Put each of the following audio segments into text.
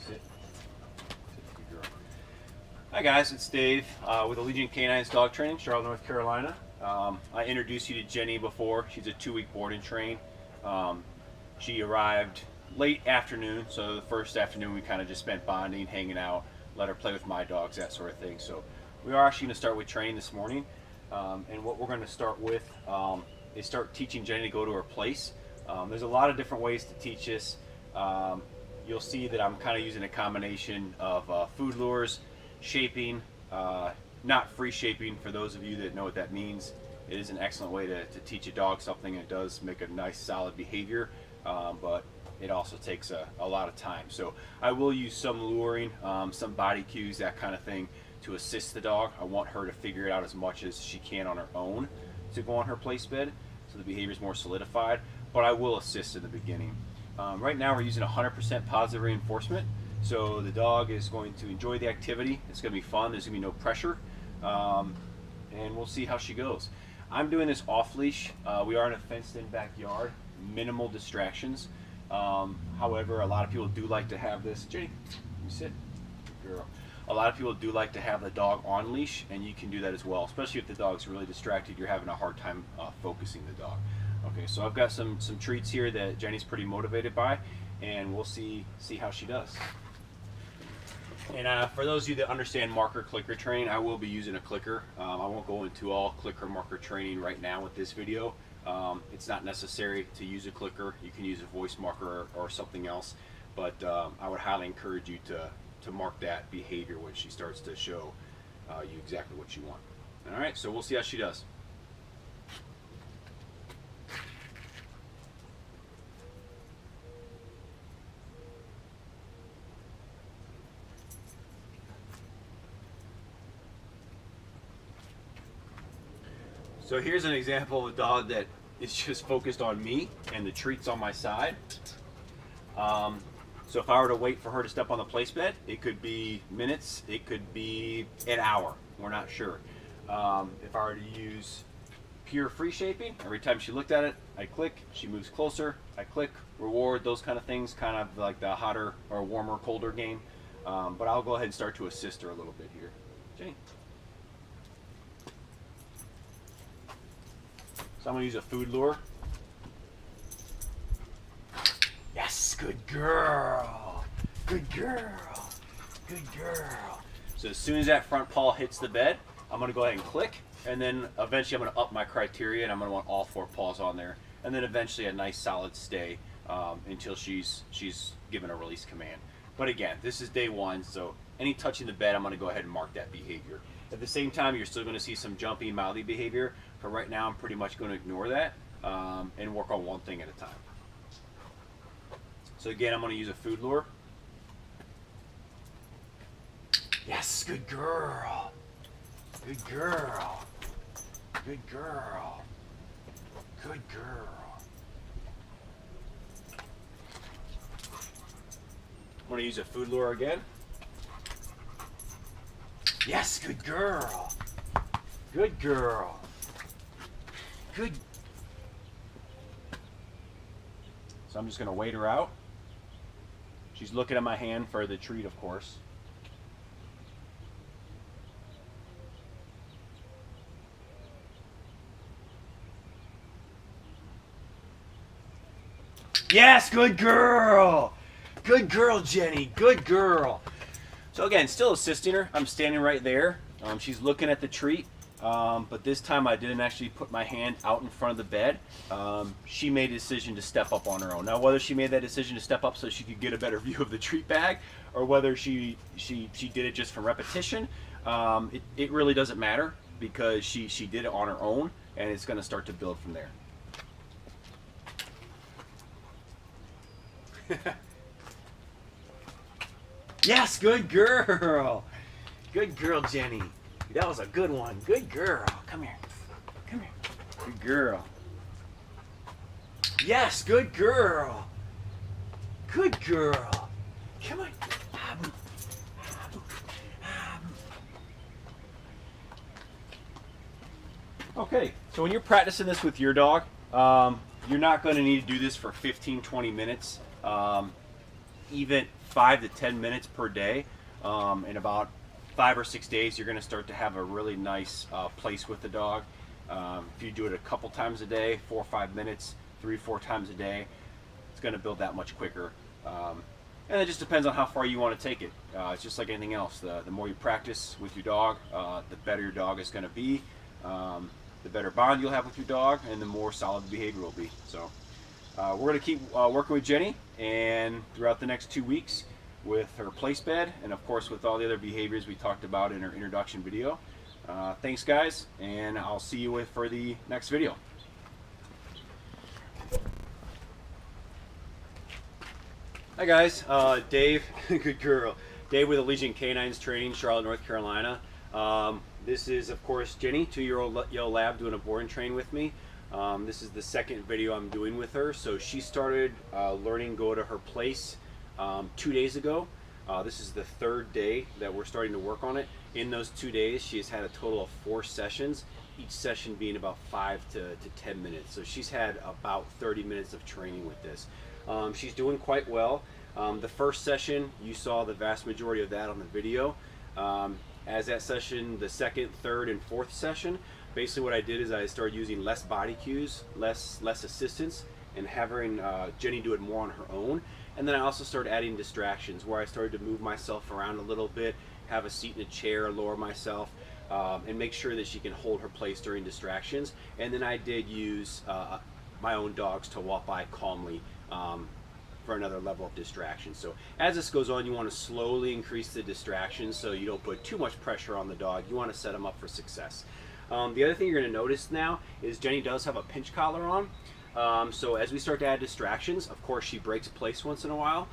Sit. Good girl. Hi guys, it's Dave with Allegiant Canines Dog Training, Charlotte, North Carolina. I introduced you to Jenny before. She's a 2-week board and train. She arrived late afternoon, so the first afternoon we kind of just spent bonding, hanging out, let her play with my dogs, that sort of thing. So we are actually going to start with training this morning, and what we're going to start with is start teaching Jenny to go to her place. There's a lot of different ways to teach this. You'll see that I'm kind of using a combination of food lures, shaping, not free shaping. For those of you that know what that means, it is an excellent way to teach a dog something. It does make a nice solid behavior, but it also takes a lot of time. So I will use some luring, some body cues, that kind of thing, to assist the dog. I want her to figure it out as much as she can on her own to go on her place bed, so the behavior is more solidified, but I will assist in the beginning. Right now we're using 100% positive reinforcement, so the dog is going to enjoy the activity. It's going to be fun. There's going to be no pressure, and we'll see how she goes. I'm doing this off leash. We are in a fenced-in backyard, minimal distractions. However, a lot of people do like to have this. Jenny, you sit. Good girl. A lot of people do like to have the dog on leash, and you can do that as well, especially if the dog's really distracted, you're having a hard time focusing the dog. Okay, so I've got some treats here that Jenny's pretty motivated by, and we'll see how she does. And for those of you that understand marker clicker training, I will be using a clicker. I won't go into all clicker marker training right now with this video. It's not necessary to use a clicker. You can use a voice marker or something else, but I would highly encourage you to mark that behavior when she starts to show you exactly what you want. All right, so we'll see how she does. So here's an example of a dog that is just focused on me and the treats on my side. So if I were to wait for her to step on the place bed, it could be minutes, it could be an hour, we're not sure. If I were to use pure free shaping, every time she looked at it, I click, she moves closer, I click, reward, those kind of things, kind of like the hotter or warmer, colder game. But I'll go ahead and start to assist her a little bit here. Jenny. So I'm going to use a food lure. Yes, good girl. Good girl. Good girl. So as soon as that front paw hits the bed, I'm going to go ahead and click, and then eventually I'm going to up my criteria, and I'm going to want all 4 paws on there, and then eventually a nice solid stay until she's given a release command. But again, this is day 1, so any touching the bed, I'm going to go ahead and mark that behavior. At the same time, you're still going to see some jumpy, mouthy behavior. For right now, I'm pretty much going to ignore that and work on one thing at a time. So again, I'm going to use a food lure. Yes, good girl. Good girl. Good girl. Good girl. I'm going to use a food lure again. Yes, good girl. Good girl. Good. So I'm just going to wait her out. She's looking at my hand for the treat, of course. Yes, good girl. Good girl, Jenny. Good girl. So again, still assisting her. I'm standing right there. She's looking at the treat. But this time I didn't actually put my hand out in front of the bed. She made a decision to step up on her own. Now, whether she made that decision to step up so she could get a better view of the treat bag, or whether she did it just for repetition, it really doesn't matter, because she did it on her own, and it's going to start to build from there. Yes, good girl. Good girl, Jenny. That was a good one. Good girl. Come here. Come here. Good girl. Yes, good girl. Good girl. Come on. Okay, so when you're practicing this with your dog, you're not going to need to do this for 15-20 minutes. Even 5 to 10 minutes per day. In about 5 or 6 days, you're going to start to have a really nice place with the dog. If you do it a couple times a day, 4 or 5 minutes, 3 or 4 times a day, it's going to build that much quicker. And it just depends on how far you want to take it. It's just like anything else. The more you practice with your dog, the better your dog is going to be. The better bond you'll have with your dog, and the more solid the behavior will be. So we're going to keep working with Jenny, and throughout the next 2 weeks with her place bed, and of course with all the other behaviors we talked about in her introduction video. Thanks guys, and I'll see you for the next video. Hi guys, Dave, good girl. Dave with Allegiant Canines Training, Charlotte, North Carolina. This is, of course, Ginny, 2-year-old yellow lab, doing a board and train with me. This is the second video I'm doing with her. So she started learning go to her place 2 days ago. This is the 3rd day that we're starting to work on it. In those 2 days, she has had a total of 4 sessions, each session being about 5 to 10 minutes. So she's had about 30 minutes of training with this. She's doing quite well. The first session, you saw the vast majority of that on the video. As that session, the 2nd, 3rd, and 4th session, basically what I did is I started using less body cues, less assistance, and having Jenny do it more on her own. And then I also started adding distractions, where I started to move myself around a little bit, have a seat in a chair, lower myself, and make sure that she can hold her place during distractions. And then I did use my own dogs to walk by calmly for another level of distraction. So as this goes on, you want to slowly increase the distractions so you don't put too much pressure on the dog. You want to set them up for success. The other thing you're going to notice now is Jenny does have a pinch collar on. So as we start to add distractions, of course she breaks place once in a while.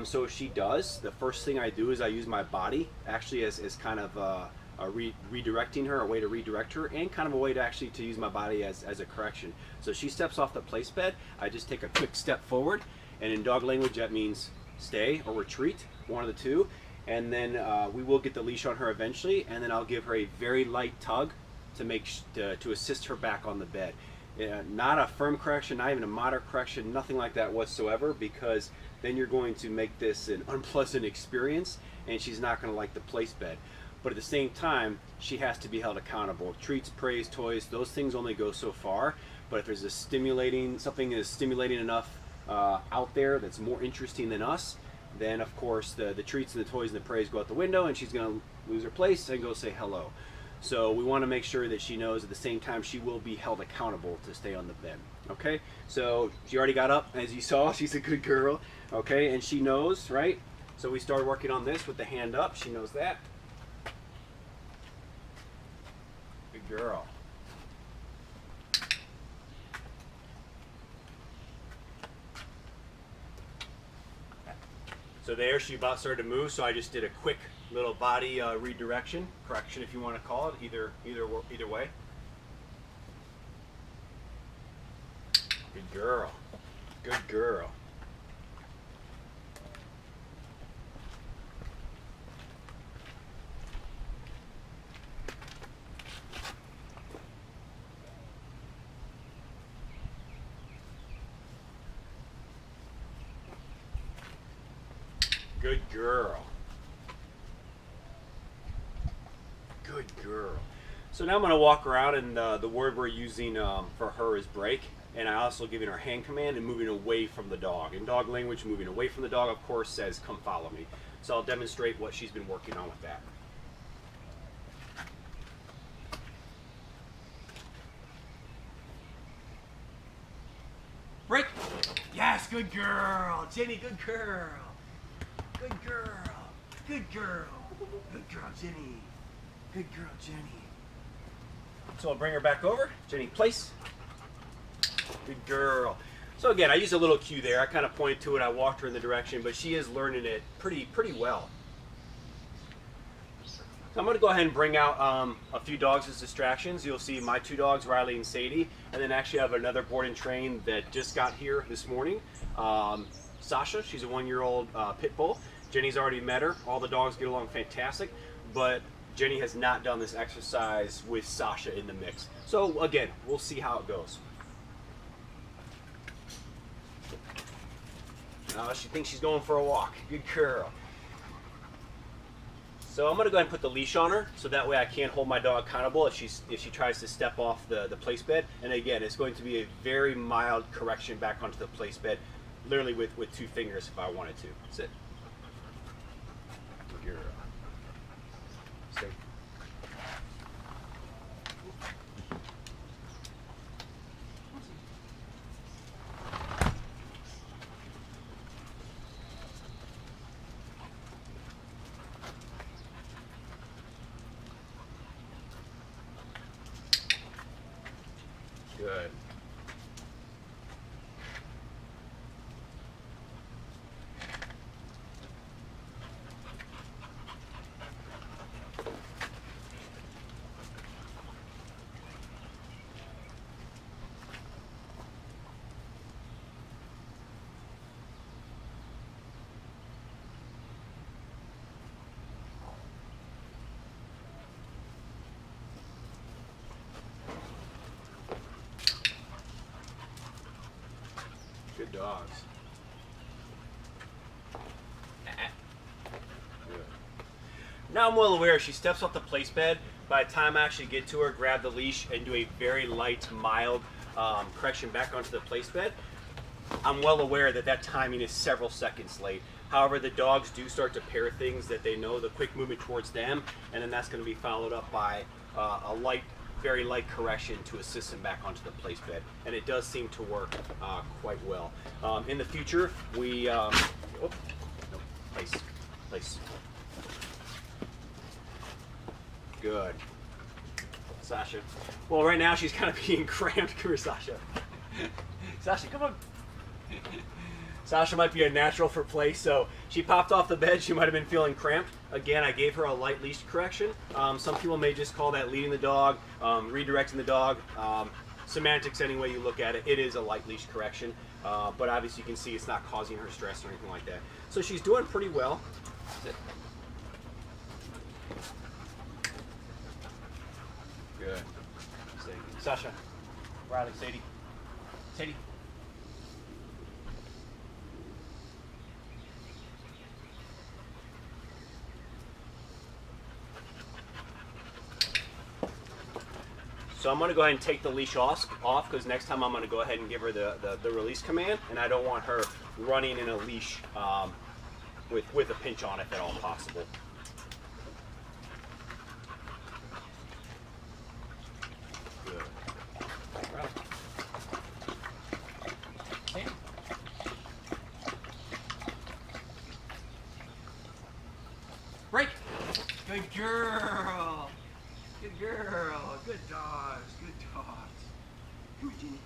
So if she does, the first thing I do is I use my body actually as kind of redirecting her, a way to redirect her, and kind of a way to actually use my body as a correction. So she steps off the place bed, I just take a quick step forward, and in dog language that means stay or retreat, one of the two. And then we will get the leash on her eventually, and then I'll give her a very light tug to assist her back on the bed. Not a firm correction, not even a moderate correction, nothing like that whatsoever, because then you're going to make this an unpleasant experience and she's not going to like the place bed. But at the same time, she has to be held accountable. Treats, praise, toys, those things only go so far. But if there's something that is stimulating enough out there that's more interesting than us, then of course the treats and the toys and the praise go out the window, and she's going to lose her place and go say hello. So we want to make sure that she knows at the same time she will be held accountable to stay on the bed. Okay, so she already got up, as you saw. She's a good girl. Okay, and she knows, right? So we started working on this with the hand up. She knows that. Good girl. So there, she about started to move, so I just did a quick little body redirection, correction if you want to call it, either way. Good girl. Good girl. Good girl. Good girl. So now I'm going to walk around, and the word we're using for her is break. And I also giving her hand command and moving away from the dog. In dog language, moving away from the dog, of course, says come follow me. So I'll demonstrate what she's been working on with that. Break. Yes, good girl. Jenny, good girl. Good girl. Good girl. Good girl, Jenny. Good girl, Jenny. So I'll bring her back over. Jenny, place. Good girl. So again, I used a little cue there. I kind of pointed to it. I walked her in the direction, but she is learning it pretty well. So I'm going to go ahead and bring out a few dogs as distractions. You'll see my 2 dogs, Riley and Sadie, and then actually I have another board and train that just got here this morning. Sasha, she's a 1-year-old pit bull. Jenny's already met her. All the dogs get along fantastic, but Jenny has not done this exercise with Sasha in the mix. So again, we'll see how it goes. She thinks she's going for a walk. Good girl. So I'm going to go ahead and put the leash on her, so that way I can't hold my dog accountable if she tries to step off the place bed. And again, it's going to be a very mild correction back onto the place bed, literally with 2 fingers if I wanted to. Sit. Good girl. Stay. Good. Good dogs. Good. Now I'm well aware if she steps off the place bed, by the time I actually get to her, grab the leash and do a very light, mild correction back onto the place bed, I'm well aware that that timing is several seconds late. However, the dogs do start to pair things that they know, the quick movement towards them, and then that's going to be followed up by a light, very light correction to assist them back onto the place bed, and it does seem to work quite well. In the future, we place. Good, Sasha. Well, right now she's kind of being cramped. Come here, Sasha. Sasha, come on. Sasha might be a natural for play, so she popped off the bed. She might have been feeling cramped. Again, I gave her a light leash correction. Some people may just call that leading the dog, redirecting the dog. Semantics, any way you look at it, it is a light leash correction. But obviously you can see it's not causing her stress or anything like that. So she's doing pretty well. Sit. Good. Stay. Sasha. Riley, Sadie. Sadie. So I'm going to go ahead and take the leash off because next time I'm going to go ahead and give her the release command, and I don't want her running in a leash with a pinch on if at all possible. Good. Right. Hey. Break. Good girl. Good girl. Good dogs. Good dogs. Come here, Ginny.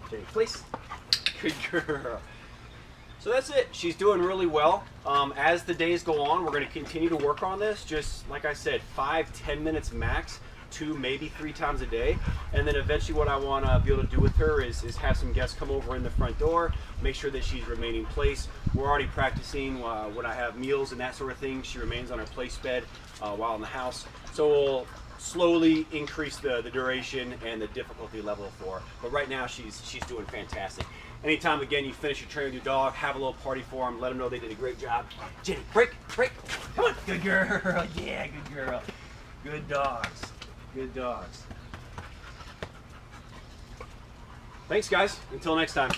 Ginny, please. Good girl. So that's it. She's doing really well. As the days go on, we're going to continue to work on this. Just like I said, 5-10 minutes max, 2 maybe 3 times a day. And then eventually what I want to be able to do with her is have some guests come over in the front door, make sure that she's remaining place. We're already practicing when I have meals and that sort of thing. She remains on her place bed while in the house. So we'll slowly increase the duration and the difficulty level for her. But right now she's doing fantastic. Anytime, again, you finish your training with your dog, have a little party for them, let them know they did a great job. Ginny, break, break. Come on. Good girl. Yeah, good girl. Good dogs. Good dogs. Thanks, guys. Until next time.